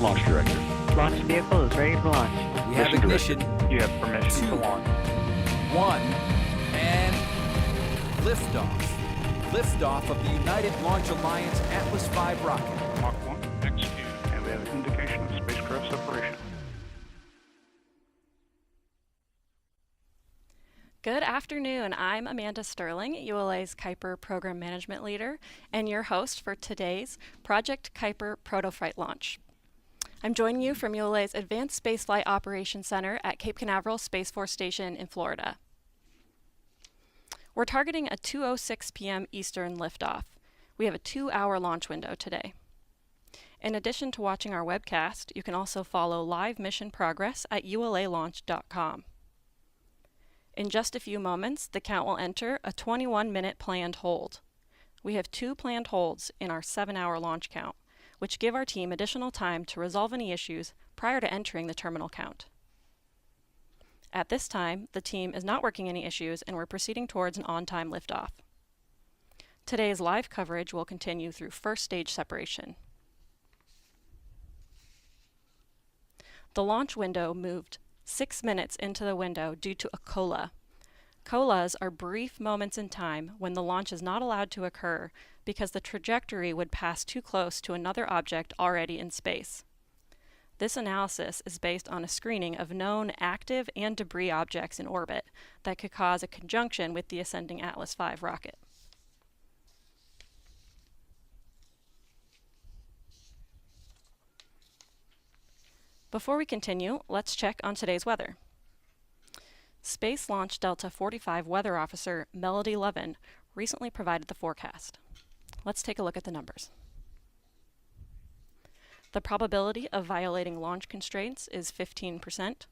Launch Director. Launch vehicle is ready to launch. We have ignition. You have permission to launch. 1, and liftoff. Liftoff of the United Launch Alliance Atlas V rocket. Mach 1, execute. And we have an indication of spacecraft separation. Good afternoon. I'm Amanda Sterling, ULA's Kuiper Program Management Leader, and your host for today's Project Kuiper Protoflight launch. I'm joining you from ULA's Advanced Spaceflight Operations Center at Cape Canaveral Space Force Station in Florida. We're targeting a 2:06 p.m. Eastern liftoff. We have a 2-hour launch window today. In addition to watching our webcast, you can also follow live mission progress at ulalaunch.com. In just a few moments, the count will enter a 21-minute planned hold. We have 2 planned holds in our 7-hour launch count, which give our team additional time to resolve any issues prior to entering the terminal count. At this time, the team is not working any issues and we're proceeding towards an on-time liftoff. Today's live coverage will continue through first stage separation. The launch window moved 6 minutes into the window due to a COLA. COLAs are brief moments in time when the launch is not allowed to occur because the trajectory would pass too close to another object already in space. This analysis is based on a screening of known active and debris objects in orbit that could cause a conjunction with the ascending Atlas V rocket. Before we continue, let's check on today's weather. Space Launch Delta 45 Weather Officer Melody Levin recently provided the forecast. Let's take a look at the numbers. The probability of violating launch constraints is 15%.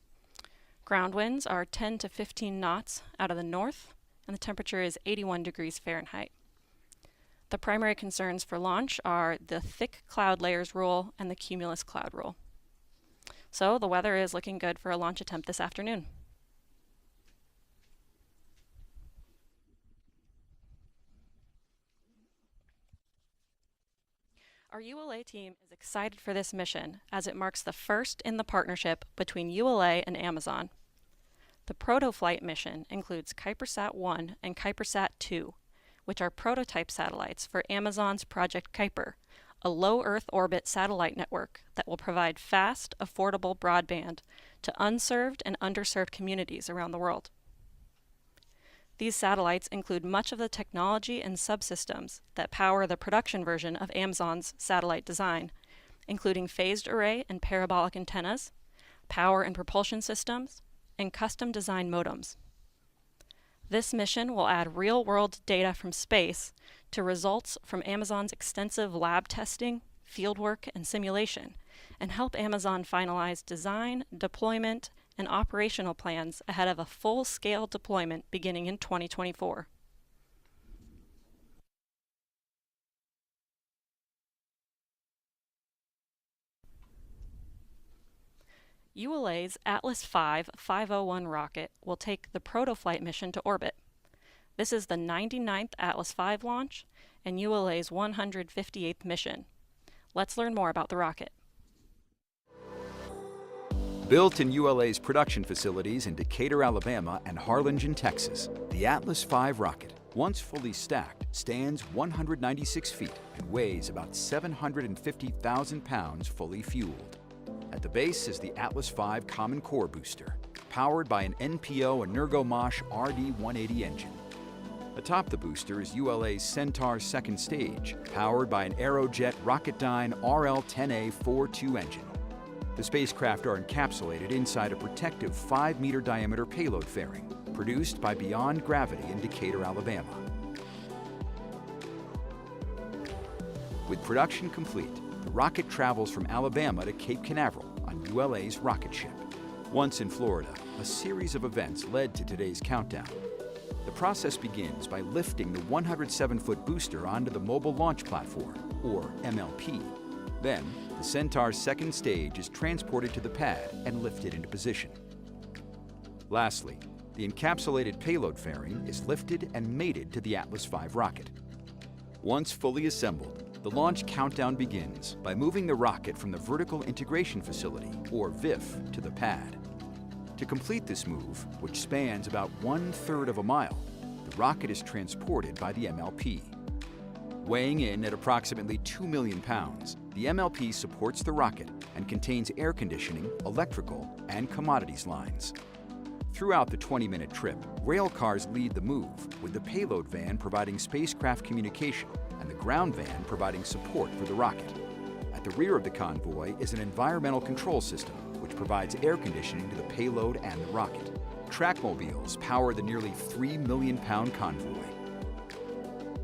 Ground winds are 10 to 15 knots out of the north, and the temperature is 81 degrees Fahrenheit. The primary concerns for launch are the thick cloud layers rule and the cumulus cloud rule. So the weather is looking good for a launch attempt this afternoon. Our ULA team is excited for this mission as it marks the first in the partnership between ULA and Amazon. The Protoflight mission includes KuiperSat-1 and KuiperSat-2, which are prototype satellites for Amazon's Project Kuiper, a low Earth orbit satellite network that will provide fast, affordable broadband to unserved and underserved communities around the world. These satellites include much of the technology and subsystems that power the production version of Amazon's satellite design, including phased array and parabolic antennas, power and propulsion systems, and custom designed modems. This mission will add real-world data from space to results from Amazon's extensive lab testing, fieldwork, and simulation, and help Amazon finalize design, deployment, and operational plans ahead of a full-scale deployment beginning in 2024. ULA's Atlas V 501 rocket will take the Protoflight mission to orbit. This is the 99th Atlas V launch and ULA's 158th mission. Let's learn more about the rocket. Built in ULA's production facilities in Decatur, Alabama and Harlingen, Texas, the Atlas V rocket, once fully stacked, stands 196 feet and weighs about 750,000 pounds fully fueled. At the base is the Atlas V Common Core booster, powered by an NPO Energomosh RD-180 engine. Atop the booster is ULA's Centaur second stage, powered by an Aerojet Rocketdyne RL-10A-42 engine. The spacecraft are encapsulated inside a protective 5-meter diameter payload fairing, produced by Beyond Gravity in Decatur, Alabama. With production complete, the rocket travels from Alabama to Cape Canaveral on ULA's rocket ship. Once in Florida, a series of events led to today's countdown. The process begins by lifting the 107-foot booster onto the Mobile Launch Platform, or MLP. Then, the Centaur's second stage is transported to the pad and lifted into position. Lastly, the encapsulated payload fairing is lifted and mated to the Atlas V rocket. Once fully assembled, The launch countdown begins by moving the rocket from the Vertical Integration Facility, or VIF, to the pad. To complete this move, which spans about 1/3 of a mile, the rocket is transported by the MLP. Weighing in at approximately 2 million pounds, the MLP supports the rocket and contains air conditioning, electrical, and commodities lines. Throughout the 20-minute trip, rail cars lead the move, with the payload van providing spacecraft communication and the ground van providing support for the rocket. At the rear of the convoy is an environmental control system, which provides air conditioning to the payload and the rocket. Trackmobiles power the nearly 3 million pound convoy.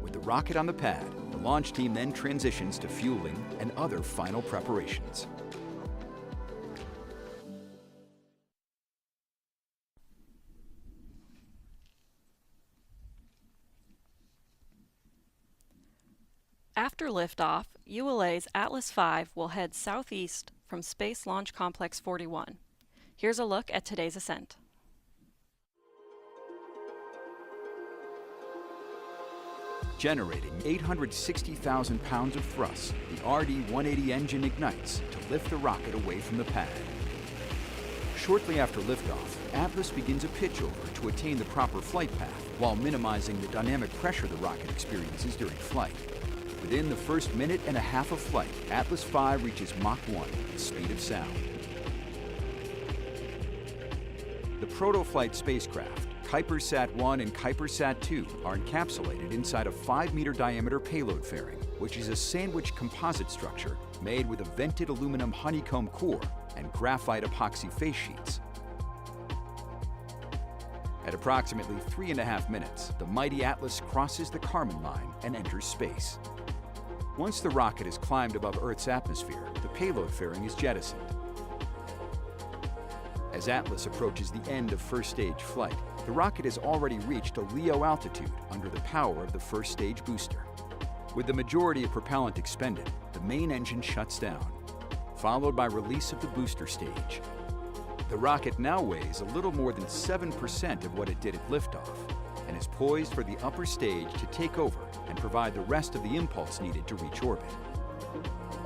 With the rocket on the pad, the launch team then transitions to fueling and other final preparations. After liftoff, ULA's Atlas V will head southeast from Space Launch Complex 41. Here's a look at today's ascent. Generating 860,000 pounds of thrust, the RD-180 engine ignites to lift the rocket away from the pad. Shortly after liftoff, Atlas begins a pitchover to attain the proper flight path while minimizing the dynamic pressure the rocket experiences during flight. Within the first minute and a half of flight, Atlas V reaches Mach 1, the speed of sound. The Protoflight spacecraft, Kuiper Sat-1 and Kuiper Sat-2, are encapsulated inside a 5-meter diameter payload fairing, which is a sandwich composite structure made with a vented aluminum honeycomb core and graphite epoxy face sheets. At approximately 3.5 minutes, the mighty Atlas crosses the Kármán line and enters space. Once the rocket has climbed above Earth's atmosphere, the payload fairing is jettisoned. As Atlas approaches the end of first stage flight, the rocket has already reached a LEO altitude under the power of the first stage booster. With the majority of propellant expended, the main engine shuts down, followed by release of the booster stage. The rocket now weighs a little more than 7% of what it did at liftoff, and is poised for the upper stage to take over and provide the rest of the impulse needed to reach orbit.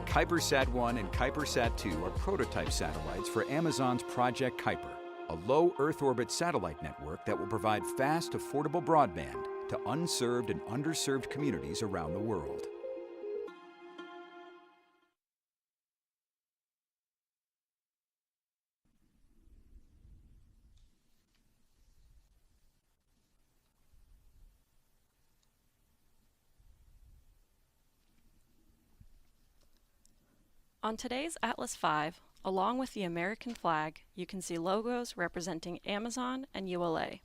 Kuiper Sat-1 and Kuiper Sat-2 are prototype satellites for Amazon's Project Kuiper, a low Earth orbit satellite network that will provide fast, affordable broadband to unserved and underserved communities around the world. On today's Atlas V, along with the American flag, you can see logos representing Amazon and ULA.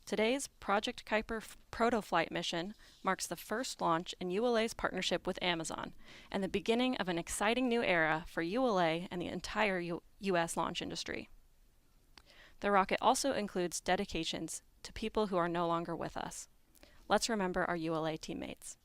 Today's Project Kuiper Protoflight mission marks the first launch in ULA's partnership with Amazon and the beginning of an exciting new era for ULA and the entire U.S. launch industry. The rocket also includes dedications to people who are no longer with us. Let's remember our ULA teammates.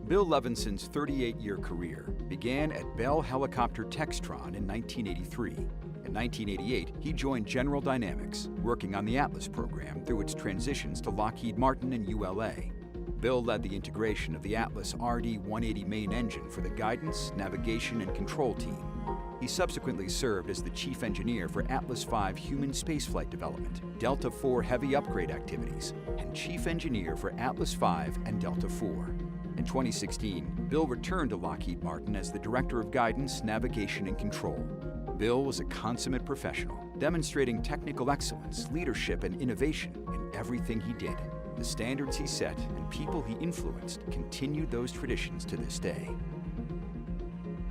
Bill Levinson's 38-year career began at Bell Helicopter Textron in 1983. In 1988, he joined General Dynamics, working on the Atlas program through its transitions to Lockheed Martin and ULA. Bill led the integration of the Atlas RD-180 main engine for the guidance, navigation, and control team. He subsequently served as the chief engineer for Atlas V human spaceflight development, Delta IV heavy upgrade activities, and chief engineer for Atlas V and Delta IV. In 2016, Bill returned to Lockheed Martin as the Director of Guidance, Navigation, and Control. Bill was a consummate professional, demonstrating technical excellence, leadership, and innovation in everything he did. The standards he set and people he influenced continued those traditions to this day.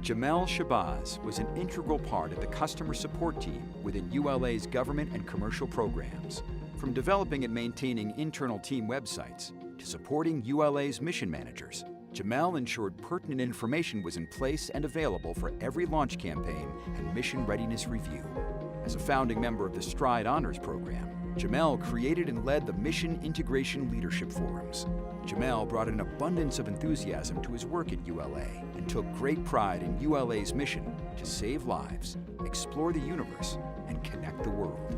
Jamel Shabazz was an integral part of the customer support team within ULA's government and commercial programs. From developing and maintaining internal team websites to supporting ULA's mission managers, Jamel ensured pertinent information was in place and available for every launch campaign and mission readiness review. As a founding member of the STRIDE Honors Program, Jamel created and led the Mission Integration Leadership Forums. Jamel brought an abundance of enthusiasm to his work at ULA and took great pride in ULA's mission to save lives, explore the universe, and connect the world.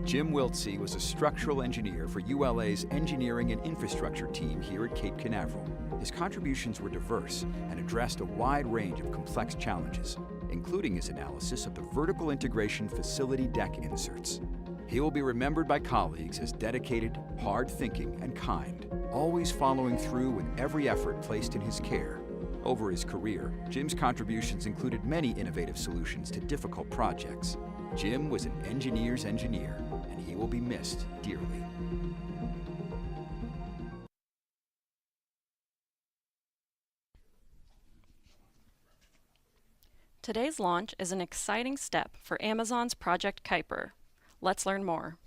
Jim Wiltsey was a structural engineer for ULA's engineering and infrastructure team here at Cape Canaveral. His contributions were diverse and addressed a wide range of complex challenges, including his analysis of the vertical integration facility deck inserts. He will be remembered by colleagues as dedicated, hard-thinking, and kind, always following through with every effort placed in his care. Over his career, Jim's contributions included many innovative solutions to difficult projects. Jim was an engineer's engineer, and he will be missed dearly. Today's launch is an exciting step for Amazon's Project Kuiper. Let's learn more.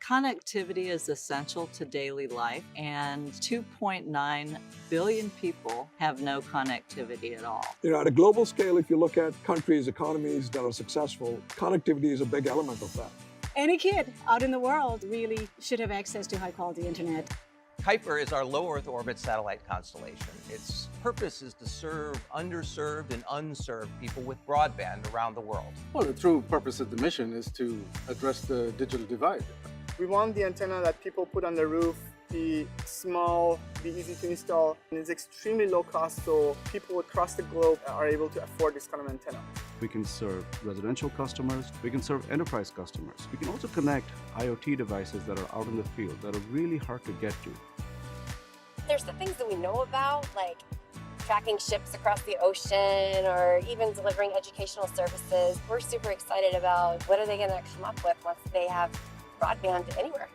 Connectivity is essential to daily life, and 2.9 billion people have no connectivity at all. At a global scale, if you look at countries, economies that are successful, connectivity is a big element of that. Any kid out in the world really should have access to high-quality internet. Kuiper is our low Earth orbit satellite constellation. Its purpose is to serve underserved and unserved people with broadband around the world. Well, the true purpose of the mission is to address the digital divide. We want the antenna that people put on the roof be small, be easy to install, and it's extremely low cost, so people across the globe are able to afford this kind of antenna. We can serve residential customers, we can serve enterprise customers. We can also connect IoT devices that are out in the field that are really hard to get to. There's the things that we know about, like tracking ships across the ocean or even delivering educational services. We're super excited about what are they going to come up with once they have broadband anywhere.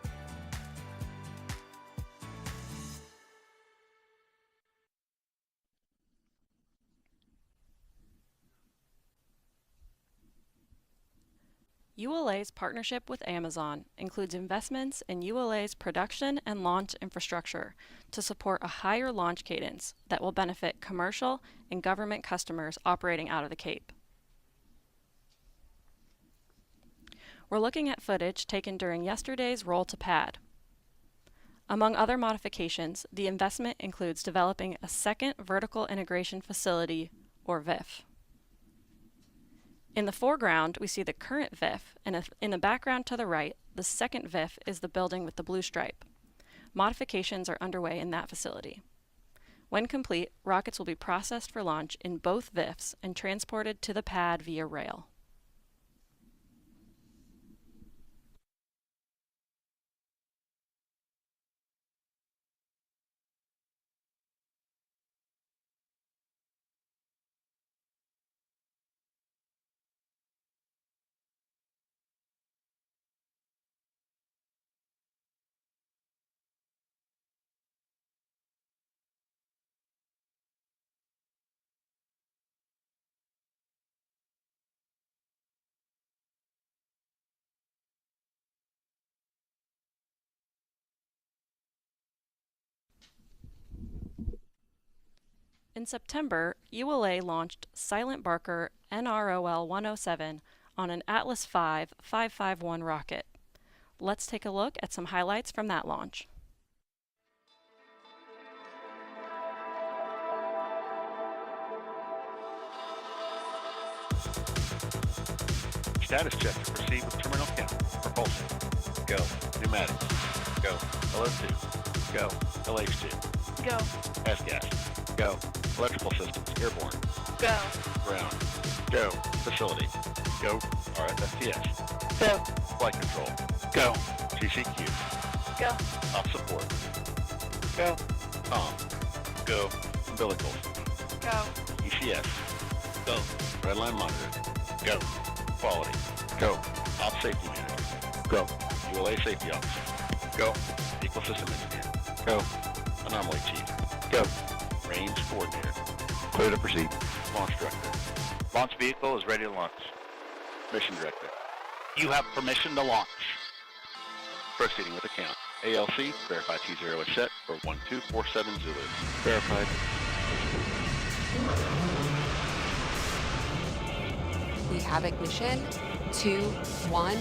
ULA's partnership with Amazon includes investments in ULA's production and launch infrastructure to support a higher launch cadence that will benefit commercial and government customers operating out of the Cape. We're looking at footage taken during yesterday's roll to pad. Among other modifications, the investment includes developing a second vertical integration facility, or VIF. In the foreground, we see the current VIF, and in the background to the right, the second VIF is the building with the blue stripe. Modifications are underway in that facility. When complete, rockets will be processed for launch in both VIFs and transported to the pad via rail. In September, ULA launched Silent Barker NROL 107 on an Atlas V 551 rocket. Let's take a look at some highlights from that launch. Status check to proceed with terminal count. Propulsion. Go. Pneumatics. Go. LO2. Go. LH2. Go. S-gas. Go. Electrical systems. Airborne. Go. Ground. Go. Facility. Go. RFSTS. Go. Flight control. Go. GCQ. Go. Op support. Go. Go. Umbilicals. Go. ECS. Go. Redline monitor. Go. Quality. Go. Op safety manager. Go. ULA safety officer. Go. Equal system engineer. Go. Anomaly chief. Go. Range coordinator. Clear to proceed. Launch director. Launch vehicle is ready to launch. Mission director. You have permission to launch. Proceeding with the count. ALC, verify T0 is set for 1247 Zulu. Verified. We have ignition. 2, 1.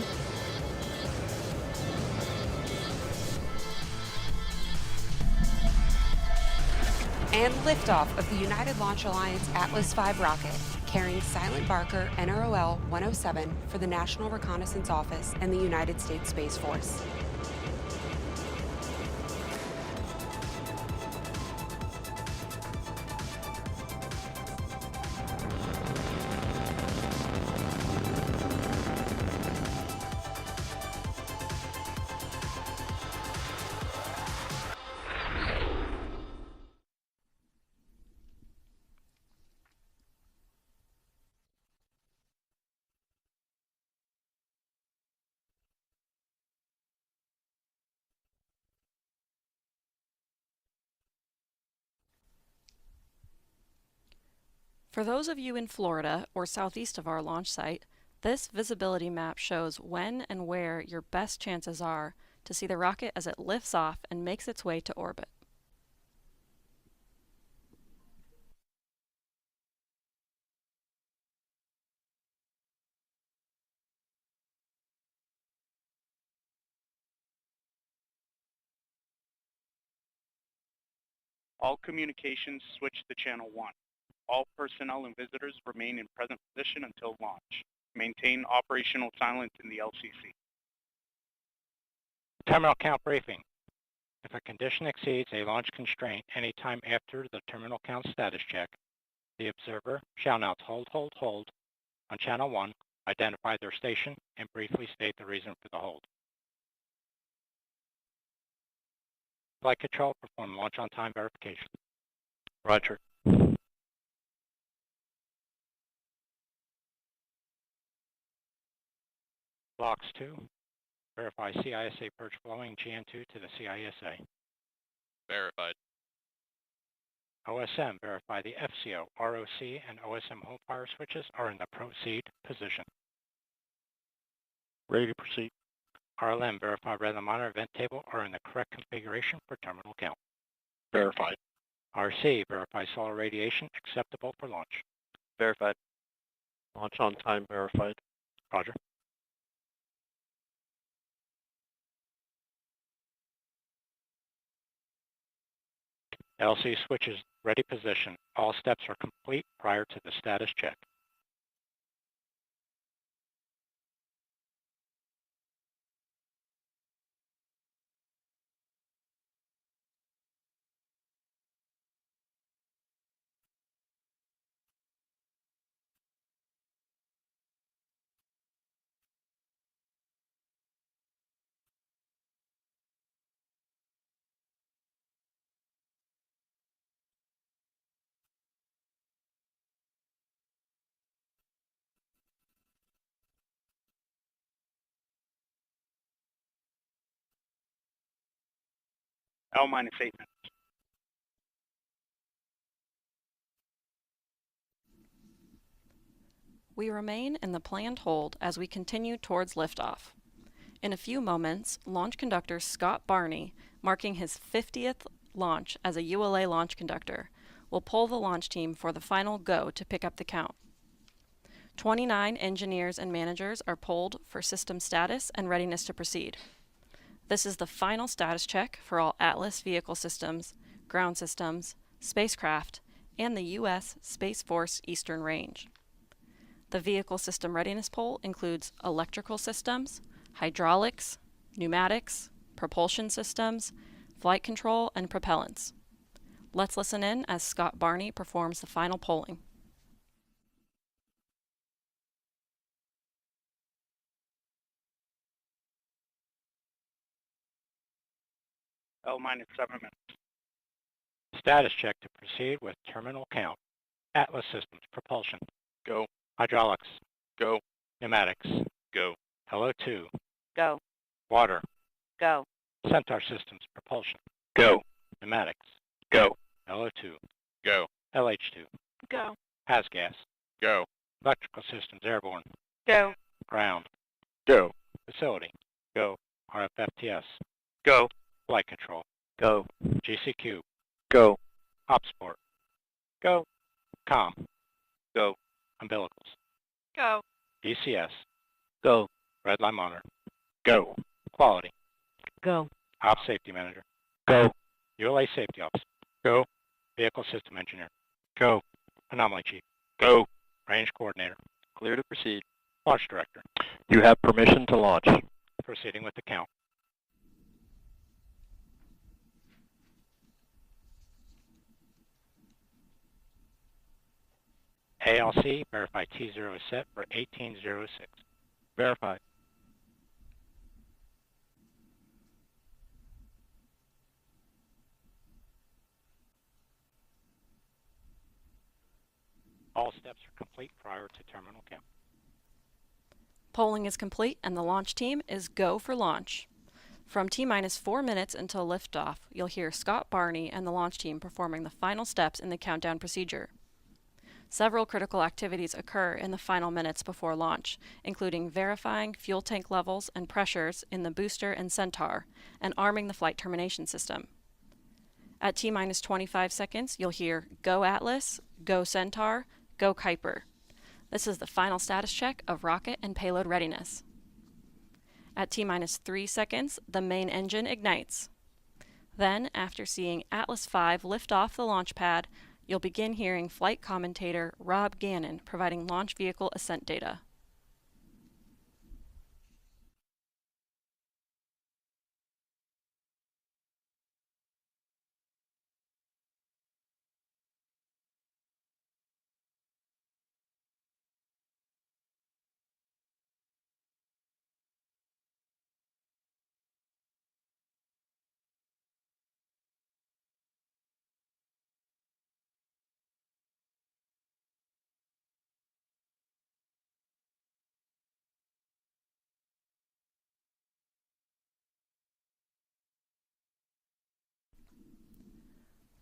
And liftoff of the United Launch Alliance Atlas V rocket. carrying Silent Barker NROL 107 for the National Reconnaissance Office and the United States Space Force. For those of you in Florida or southeast of our launch site, this visibility map shows when and where your best chances are to see the rocket as it lifts off and makes its way to orbit. All communications switch to channel 1. All personnel and visitors remain in present position until launch. Maintain operational silence in the LCC. Terminal count briefing. If a condition exceeds a launch constraint any time after the terminal count status check, the observer shall announce hold, hold, hold on channel 1, identify their station, and briefly state the reason for the hold. Flight control, perform launch on time verification. Roger. Blocks 2, verify CISA purge flowing GN2 to the CISA. Verified. OSM, verify the FCO, ROC, and OSM hold fire switches are in the proceed position. Ready to proceed. RLM, verify red line monitor event table are in the correct configuration for terminal count. Verified. RC, verify solar radiation acceptable for launch. Verified. Launch on time verified. Roger. LC switches ready position. All steps are complete prior to the status check. L-8 minutes. We remain in the planned hold as we continue towards liftoff. In a few moments, launch conductor Scott Barney, marking his 50th launch as a ULA launch conductor, will pull the launch team for the final go to pick up the count. 29 engineers and managers are pulled for system status and readiness to proceed. This is the final status check for all Atlas vehicle systems, ground systems, spacecraft, and the U.S. Space Force Eastern Range. The vehicle system readiness poll includes electrical systems, hydraulics, pneumatics, propulsion systems, flight control, and propellants. Let's listen in as Scott Barney performs the final polling. L-7 minutes. Status check to proceed with terminal count. Atlas systems, propulsion. Go. Hydraulics. Go. Pneumatics. Go. LO2. Go. Water. Go. Centaur systems, propulsion. Go. Pneumatics. Go. LO2. Go. LH2. Go. Has gas. Go. Electrical systems, airborne. Go. Ground. Go. Facility. Go. RFFTS. Go. Flight control. Go. GCQ. Go. Opsport. Go. Com. Go. Umbilicals. Go. ECS. Go. Red line monitor. Go. Quality. Go. Op safety manager. Go. ULA safety officer. Go. Vehicle system engineer. Go. Anomaly chief. Go. Range Coordinator. Clear to proceed. Launch Director. You have permission to launch. Proceeding with the count. ALC, verify T0 is set for 1806. Verified. All steps are complete prior to terminal count. Polling is complete and the launch team is go for launch. From T-minus 4 minutes until liftoff, you'll hear Scott Barney and the launch team performing the final steps in the countdown procedure. Several critical activities occur in the final minutes before launch, including verifying fuel tank levels and pressures in the booster and Centaur, and arming the flight termination system. At T-minus 25 seconds, you'll hear Go Atlas, Go Centaur, Go Kuiper. This is the final status check of rocket and payload readiness. At T-minus 3 seconds, the main engine ignites. Then, after seeing Atlas V lift off the launch pad, you'll begin hearing flight commentator Rob Gannon providing launch vehicle ascent data.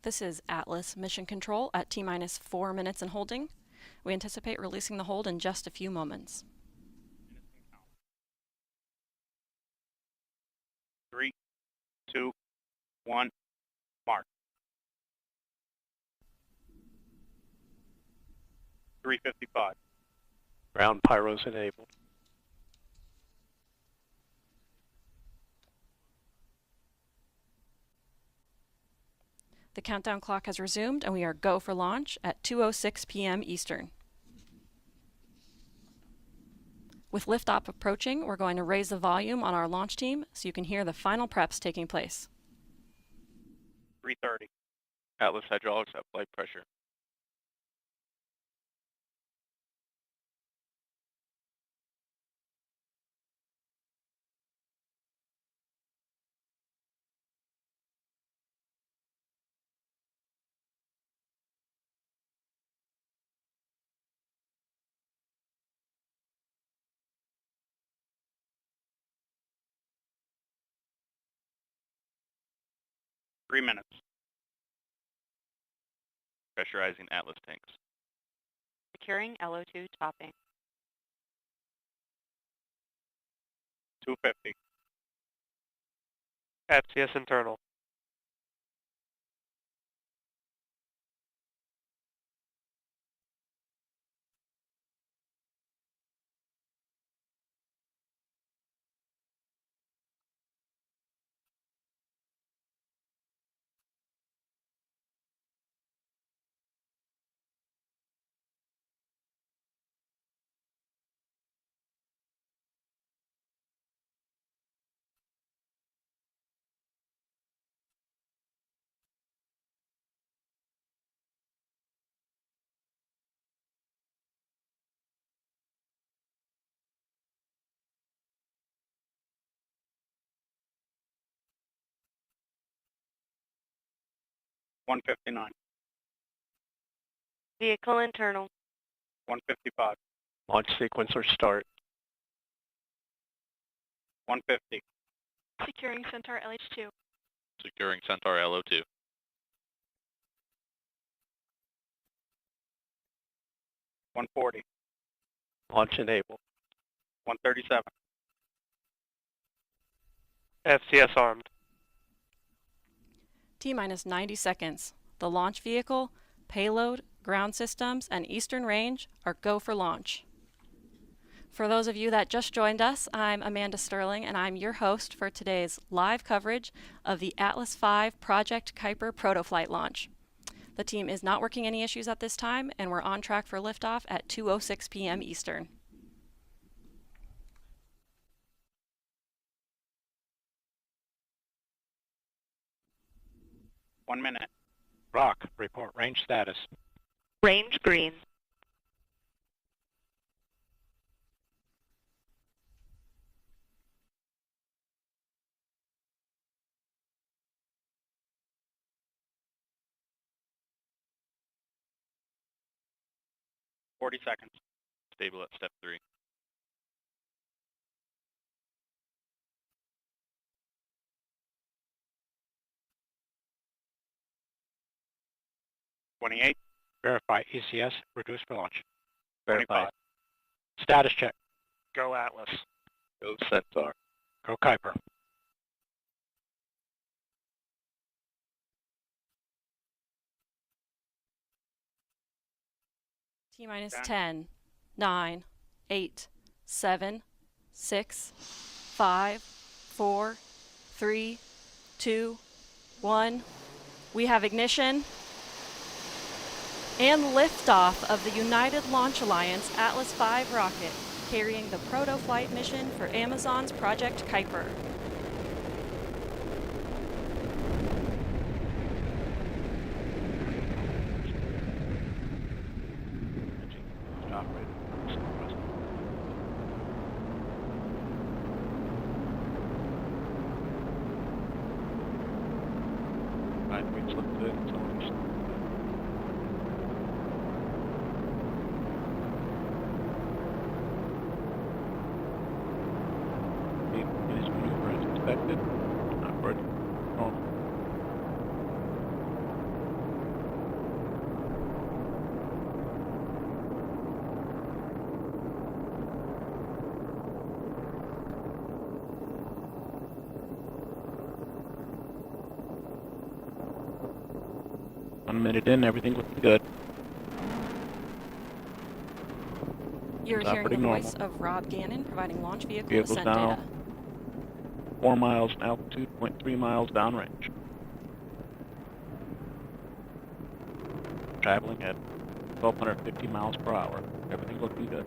This is Atlas Mission Control at T-minus 4 minutes and holding. We anticipate releasing the hold in just a few moments. 3, 2, 1, mark. 355. Ground pyros enabled. The countdown clock has resumed and we are go for launch at 2:06 p.m. Eastern. With liftoff approaching, we're going to raise the volume on our launch team so you can hear the final preps taking place. 330. Atlas hydraulics at flight pressure. Three minutes. Pressurizing Atlas tanks. Securing LO2 topping. 250. FCS internal. $159. Vehicle internal. 155. Launch sequencer start. 150. Securing Centaur LH2. Securing Centaur LO2. 140. Launch enabled. 137. FCS armed. T-minus 90 seconds. The launch vehicle, payload, ground systems, and eastern range are go for launch. For those of you that just joined us, I'm Amanda Sterling, and I'm your host for today's live coverage of the Atlas V Project Kuiper Protoflight launch. The team is not working any issues at this time, and we're on track for liftoff at 2:06 p.m. Eastern. One minute. Rock, report range status. Range green. Forty seconds. Stable at step 3. 28. Verify ECS, reduce for launch. Verify. 25. Status check. Go Atlas. Go Centaur. Go Kuiper. T-minus Done. 10, 9, 8, 7, 6, 5, 4, 3, 2, 1. We have ignition and liftoff of the United Launch Alliance Atlas V rocket, carrying the Protoflight mission for Amazon's Project Kuiper. Expected. Operating. Normal. One minute in, everything looking good. You're It's hearing the operating voice normal. of Rob Gannon providing launch vehicle Vehicle's ascent now data. 4 miles in altitude, 0.3 miles downrange. Traveling at 1,250 miles per hour. Everything looking good.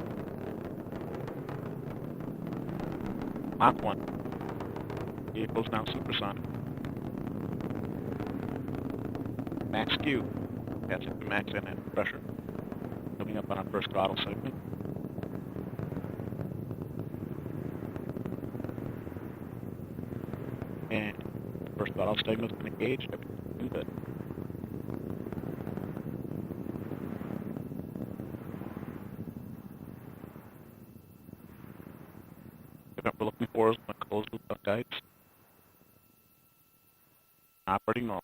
Mach 1. Vehicle's now supersonic. Max Q. That's it, max in and pressure. Coming up on our first throttle segment. And first throttle segment's been engaged. Everything's looking good. What we're looking for is my closed loop of guides. Operating normal.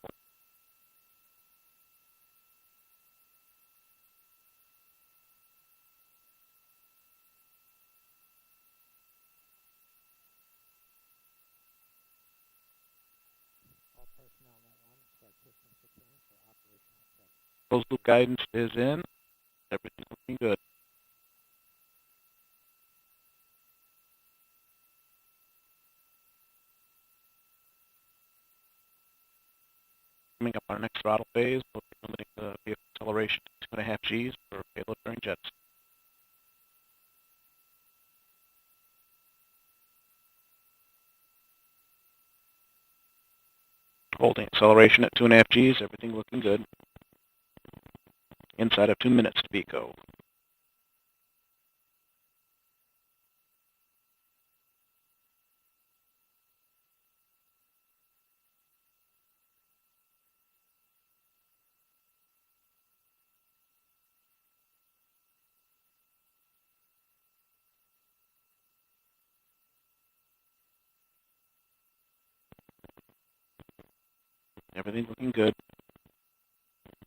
Closed loop guidance is in. Everything looking good. Coming up on our next throttle phase, we'll be limiting the vehicle acceleration to 2.5 Gs for payload bearing jets. Holding acceleration at 2.5 Gs, everything looking good. Inside of 2 minutes to BECO. Everything looking good.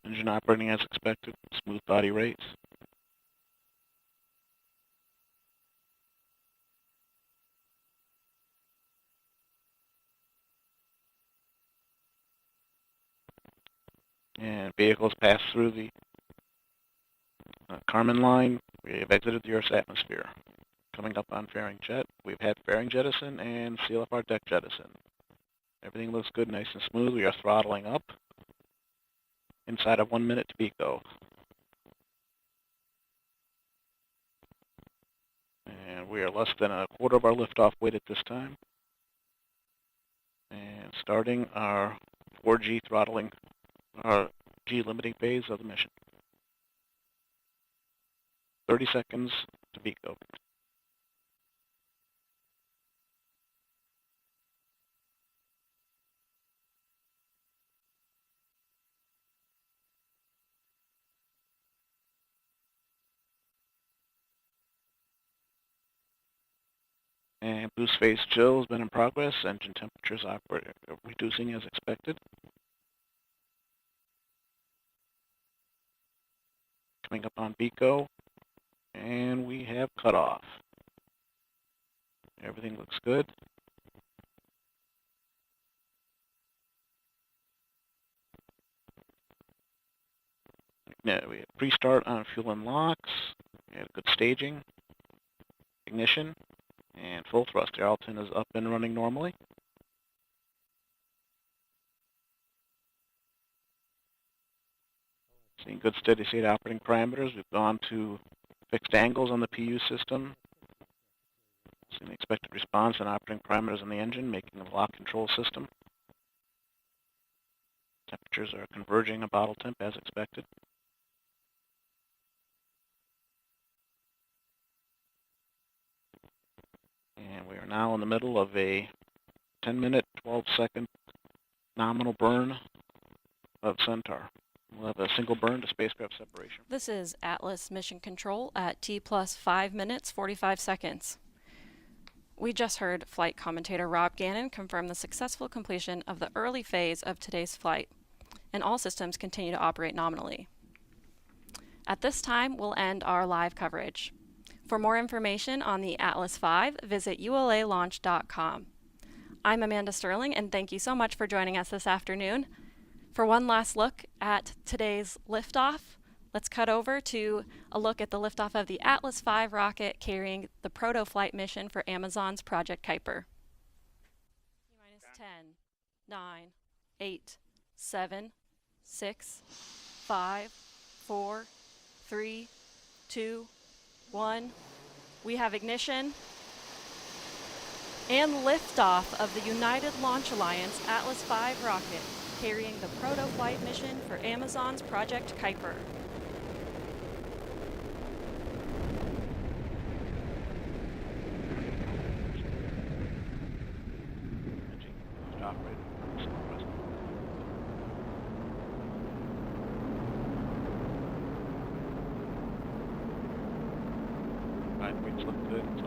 Engine operating as expected. Smooth body rates. And vehicles pass through the Kármán line. We have exited the Earth's atmosphere. Coming up on fairing jet, we've had fairing jettison and CLFR deck jettison. Everything looks good, nice and smooth. We are throttling up. Inside of 1 minute to Pico. And we are less than a quarter of our liftoff weight at this time. And starting our 4G throttling, our G limiting phase of the mission. 30 seconds to Pico. And boost phase chill has been in progress. Engine temperatures are reducing as expected. Coming up on Pico, and we have cutoff. Everything looks good. Now we have pre-start on fuel and locks. We had good staging, ignition, and full thrust. Arlington is up and running normally. Seeing good steady state operating parameters. We've gone to fixed angles on the PU system. Seeing the expected response and operating parameters on the engine, making a lock control system. Temperatures are converging a bottle temp as expected. And we are now in the middle of a 10-minute, 12-second nominal burn of Centaur. We'll have a single burn to spacecraft separation. This is Atlas Mission Control at T plus 5 minutes, 45 seconds. We just heard flight commentator Rob Gannon confirm the successful completion of the early phase of today's flight, and all systems continue to operate nominally. At this time, we'll end our live coverage. For more information on the Atlas V, visit ulalaunch.com. I'm Amanda Sterling, and thank you so much for joining us this afternoon. For one last look at today's liftoff, let's cut over to a look at the liftoff of the Atlas V rocket carrying the Protoflight mission for Amazon's Project Kuiper. T-minus 10, 9, 8, 7, 6, 5, 4, 3, 2, 1. We have ignition and liftoff of the United Launch Alliance Atlas V rocket carrying the Protoflight mission for Amazon's Project Kuiper. Right, weights look good.